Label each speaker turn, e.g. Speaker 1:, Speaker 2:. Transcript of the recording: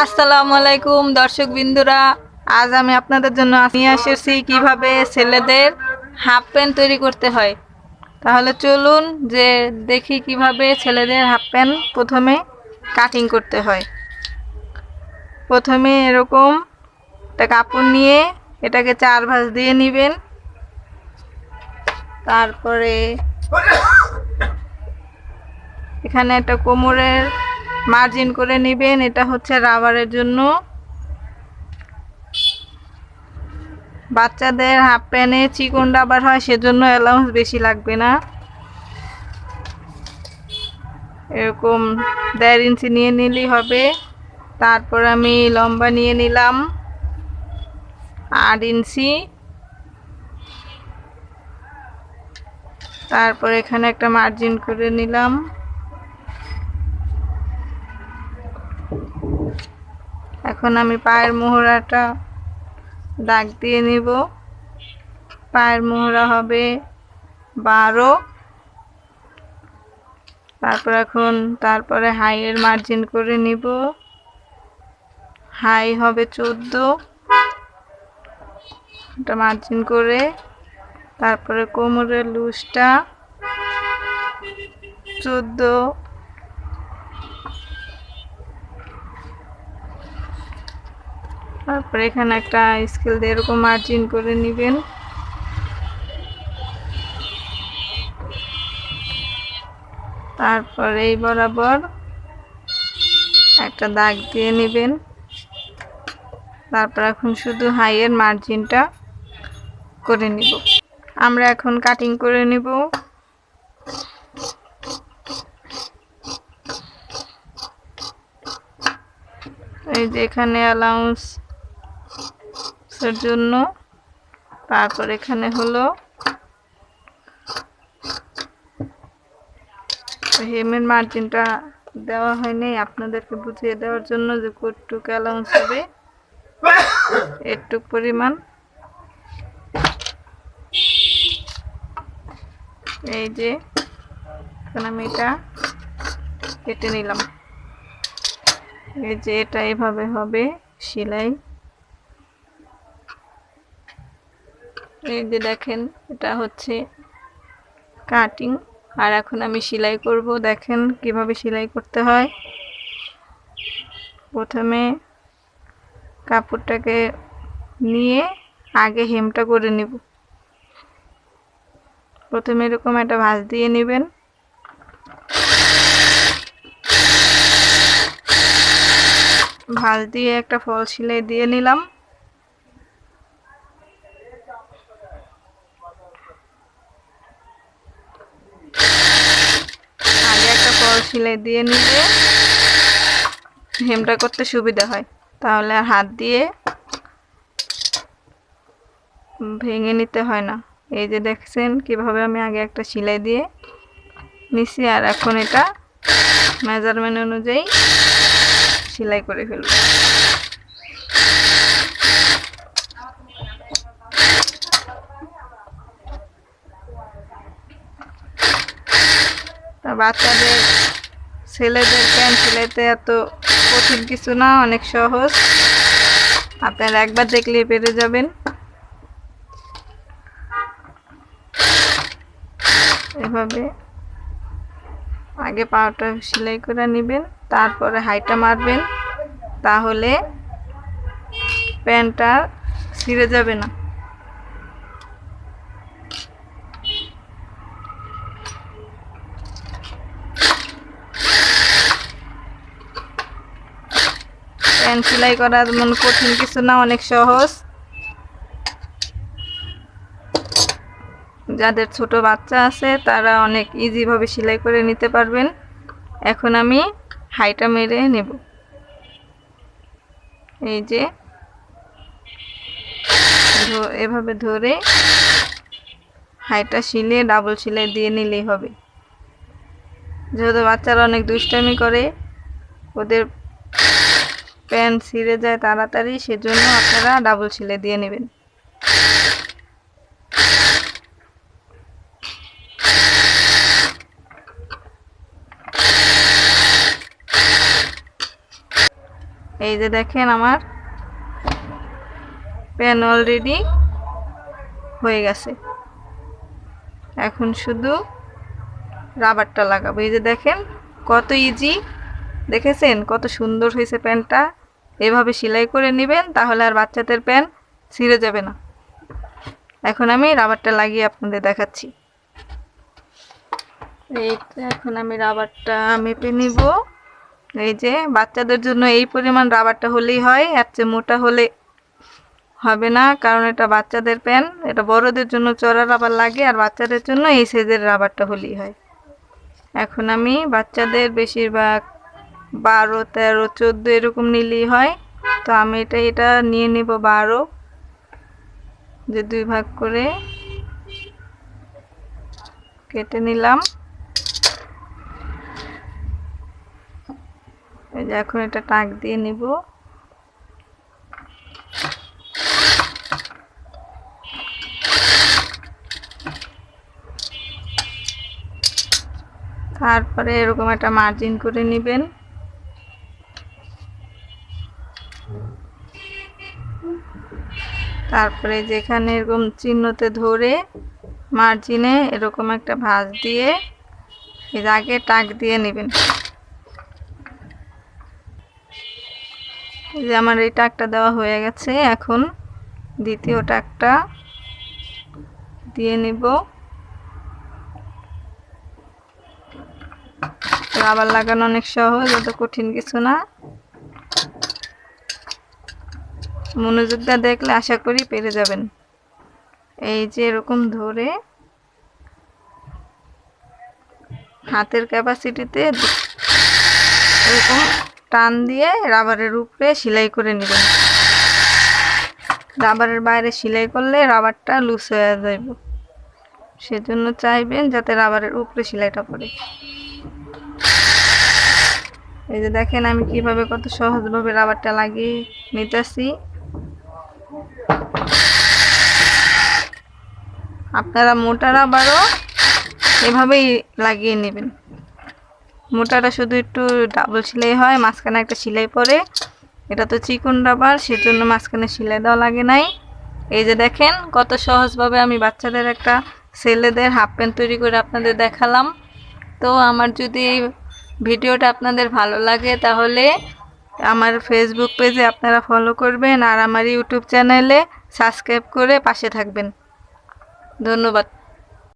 Speaker 1: আসসালামু আলাইকুম দর্শক বিন্দুরা, আজ আমি আপনাদের জন্য নিয়ে এসেছি কিভাবে ছেলেদের হাফ প্যান্ট তৈরি করতে হয়। তাহলে চলুন যে দেখি কিভাবে ছেলেদের হাফ প্যান্ট প্রথমে কাটিং করতে হয়। প্রথমে এরকম একটা কাপড় নিয়ে এটাকে 4 ভাঁজ দিয়ে নেবেন। তারপরে এখানে একটা কোমরের মার্জিন করে নেবেন, এটা হচ্ছে রাবারের জন্য। বাচ্চাদের হাফ প্যান্টে চিকন রাবার হয়, সেজন্য অ্যালাউন্স বেশি লাগবে না। এরকম 1.5 ইঞ্চি নিয়ে নিলেই হবে। তারপর আমি লম্বা নিয়ে নিলাম 8 ইঞ্চি। তারপর এখানে একটা মার্জিন করে নিলাম। এখন আমি পায়ের মোহরাটা দাগ দিয়ে নিব। পায়ের মোহরা হবে 12। তারপরে হাইয়ের মার্জিন করে নিব। হাই হবে 14, এটা মার্জিন করে। তারপরে কোমরের লুজটা 14। তারপরে এখানে একটা স্কেল দিয়ে এরকম মার্জিন করে নেবেন। তারপরে এই বরাবর একটা দাগ দিয়ে নেবেন। তারপর এখন শুধু হাইয়ের মার্জিনটা করে নিব। আমরা এখন কাটিং করে নিব। এই যে এখানে অ্যালাউন্সের জন্য। তারপর এখানে হলো হেমের মার্জিনটা দেওয়া হয়নি, আপনাদেরকে বুঝিয়ে দেওয়ার জন্য যে কতটুকু অ্যালাউন্স হবে, একটু পরিমাণ। এই যে এখন আমি এটা কেটে নিলাম। এই যে এটা এভাবে হবে সেলাই। এই যে দেখেন, এটা হচ্ছে কাটিং। আর এখন আমি সেলাই করব। দেখেন কিভাবে সেলাই করতে হয়। প্রথমে কাপড়টাকে নিয়ে আগে হেমটা করে নিব। প্রথমে এরকম একটা ভাঁজ দিয়ে নেবেন। ভাঁজ দিয়ে একটা ফল সেলাই দিয়ে নিলাম। আগে একটা ফল সেলাই দিয়ে নিলে হেমটা করতে সুবিধা হয়, তাহলে আর হাত দিয়ে ভেঙে নিতে হয় না। এই যে দেখছেন কিভাবে আমি আগে একটা সেলাই দিয়ে নিছি, আর এখন এটা মেজারমেন্ট অনুযায়ী সেলাই করে ফেলব। বাচ্চাদের ছেলেদের প্যান্ট সেলাইতে এত কঠিন কিছু না, অনেক সহজ। আপনারা একবার দেখলেই পেরে যাবেন। এভাবে আগে পাউটা সেলাই করে নেবেন, তারপরে হাইটা মারবেন, তাহলে প্যান্টটা ছিঁড়ে যাবে না। প্যান্ট সেলাই করা মনে কঠিন কিছু না, অনেক সহজ। যাদের ছোট বাচ্চা আছে তারা অনেক ইজিভাবে সেলাই করে নিতে পারবেন। এখন আমি হাইটা মেরে নেব। এই যে এভাবে ধরে হাইটা সিলিয়ে ডাবল সেলাই দিয়ে নিলেই হবে। যেহেতু বাচ্চারা অনেক দুষ্টামি করে, ওদের প্যান্ট ছিঁড়ে যায় তাড়াতাড়ি, সেজন্য আপনারা ডাবল সেলাই দিয়ে নেবেন। এই যে দেখেন আমার প্যান অলরেডি হয়ে গেছে। এখন শুধু রাবারটা লাগাবো। এই যে দেখেন কত ইজি, দেখেছেন কত সুন্দর হয়েছে প্যান্টটা। এভাবে সেলাই করে নেবেন, তাহলে আর বাচ্চাদের প্যান্ট ছিঁড়ে যাবে না। এখন আমি রাবারটা লাগিয়ে আপনাদের দেখাচ্ছি। এখন আমি রাবারটা মেপে নিব। এই যে বাচ্চাদের জন্য এই পরিমাণ রাবারটা হলেই হয়, এর চেয়ে মোটা হলে হবে না, কারণ এটা বাচ্চাদের প্যান্ট। এটা বড়দের জন্য চড়া রাবার লাগে, আর বাচ্চাদের জন্য এই সাইজের রাবারটা হলেই হয়। এখন আমি বাচ্চাদের বেশিরভাগ 12, 13, 14 এরকম নিলেই হয়। তো আমি এটা নিয়ে নেব 12, যে 2 ভাগ করে কেটে নিলাম। এই যে এখন এটা টাক দিয়ে নিব। তারপরে এরকম একটা মার্জিন করে নেবেন। তারপরে যেখানে এরকম চিহ্নতে ধরে মার্জিনে এরকম একটা ভাঁজ দিয়ে এর আগে টাক দিয়ে নেবেন। এই যে আমার এই টাকটা দেওয়া হয়ে গেছে। এখন দ্বিতীয় টাকটা দিয়ে নিব। রাবার লাগানো অনেক সহজ, অত কঠিন কিছু না। মনোযোগ দিয়ে দেখলে আশা করি পেরে যাবেন। এই যে এরকম ধরে হাতের ক্যাপাসিটিতে এরকম টান দিয়ে রাবারের উপরে সেলাই করে নেবেন। রাবারের বাইরে সেলাই করলে রাবারটা লুজ হয়ে যাবে, সেজন্য চাইবেন যাতে রাবারের উপরে সেলাইটা পড়ে। এই যে দেখেন আমি কিভাবে কত সহজভাবে রাবারটা লাগিয়ে নিতেছি। আপনারা মোটা রাবারও এভাবেই লাগিয়ে নেবেন। মোটাটা শুধু একটু ডাবল সেলাই হয়, মাঝখানে একটা সেলাই পরে। এটা তো চিকন রাবার, সেজন্য মাঝখানে সেলাই দেওয়া লাগে নাই। এই যে দেখেন কত সহজভাবে আমি বাচ্চাদের একটা ছেলেদের হাফ প্যান্ট তৈরি করে আপনাদের দেখালাম। তো আমার যদি ভিডিওটা আপনাদের ভালো লাগে তাহলে আমার ফেসবুক পেজে আপনারা ফলো করবেন, আর আমার ইউটিউব চ্যানেলে সাবস্ক্রাইব করে পাশে থাকবেন। ধন্যবাদ।